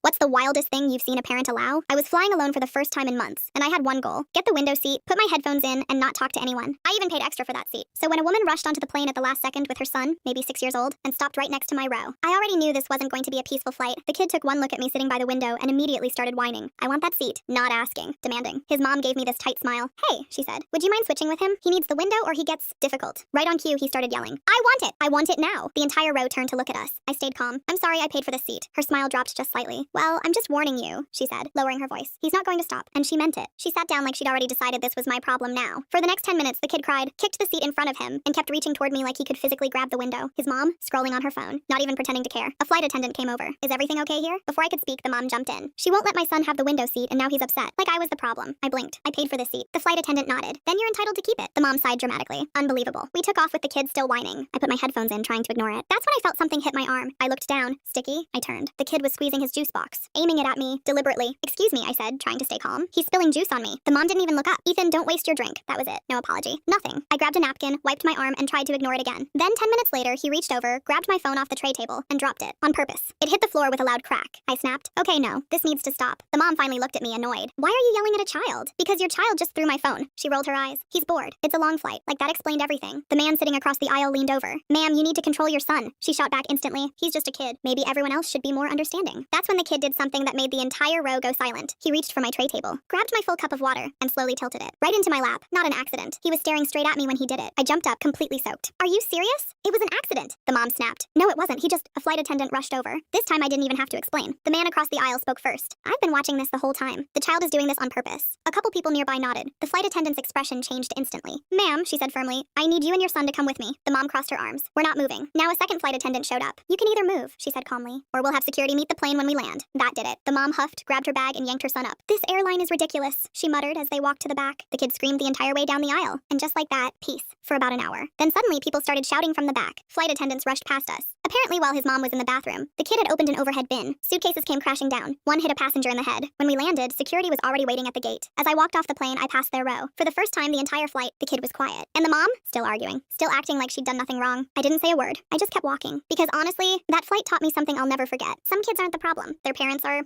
What's the wildest thing you've seen a parent allow? I was flying alone for the first time in months, and I had one goal: get the window seat, put my headphones in, and not talk to anyone. I even paid extra for that seat. So when a woman rushed onto the plane at the last second with her son, maybe 6 years old, and stopped right next to my row, I already knew this wasn't going to be a peaceful flight. The kid took one look at me sitting by the window and immediately started whining. I want that seat. Not asking. Demanding. His mom gave me this tight smile. Hey, she said. Would you mind switching with him? He needs the window or he gets difficult. Right on cue, he started yelling. I want it! I want it now! The entire row turned to look at us. I stayed calm. I'm sorry I paid for the seat. Her smile dropped just slightly. Well, I'm just warning you, she said, lowering her voice. He's not going to stop. And she meant it. She sat down like she'd already decided this was my problem now. For the next 10 minutes, the kid cried, kicked the seat in front of him, and kept reaching toward me like he could physically grab the window. His mom, scrolling on her phone, not even pretending to care. A flight attendant came over. Is everything okay here? Before I could speak, the mom jumped in. She won't let my son have the window seat, and now he's upset. Like I was the problem. I blinked. I paid for the seat. The flight attendant nodded. Then you're entitled to keep it. The mom sighed dramatically. Unbelievable. We took off with the kid still whining. I put my headphones in, trying to ignore it. That's when I felt something hit my arm. I looked down. Sticky. I turned. The kid was squeezing his juice box, aiming it at me, deliberately. Excuse me, I said, trying to stay calm. He's spilling juice on me. The mom didn't even look up. Ethan, don't waste your drink. That was it. No apology. Nothing. I grabbed a napkin, wiped my arm, and tried to ignore it again. Then 10 minutes later, he reached over, grabbed my phone off the tray table, and dropped it. On purpose. It hit the floor with a loud crack. I snapped. Okay, no. This needs to stop. The mom finally looked at me, annoyed. Why are you yelling at a child? Because your child just threw my phone. She rolled her eyes. He's bored. It's a long flight. Like that explained everything. The man sitting across the aisle leaned over. Ma'am, you need to control your son. She shot back instantly. He's just a kid. Maybe everyone else should be more understanding. That's when the kid did something that made the entire row go silent. He reached for my tray table, grabbed my full cup of water, and slowly tilted it right into my lap. Not an accident. He was staring straight at me when he did it. I jumped up, completely soaked. Are you serious? It was an accident. The mom snapped. No, it wasn't. A flight attendant rushed over. This time I didn't even have to explain. The man across the aisle spoke first. I've been watching this the whole time. The child is doing this on purpose. A couple people nearby nodded. The flight attendant's expression changed instantly. Ma'am, she said firmly, I need you and your son to come with me. The mom crossed her arms. We're not moving. Now a second flight attendant showed up. You can either move, she said calmly, or we'll have security meet the plane when we land. That did it. The mom huffed, grabbed her bag, and yanked her son up. This airline is ridiculous, she muttered as they walked to the back. The kid screamed the entire way down the aisle. And just like that, peace. For about an hour. Then suddenly people started shouting from the back. Flight attendants rushed past us. Apparently while his mom was in the bathroom, the kid had opened an overhead bin. Suitcases came crashing down. One hit a passenger in the head. When we landed, security was already waiting at the gate. As I walked off the plane, I passed their row. For the first time the entire flight, the kid was quiet. And the mom? Still arguing. Still acting like she'd done nothing wrong. I didn't say a word. I just kept walking. Because honestly, that flight taught me something I'll never forget. Some kids aren't the problem. Their parents are.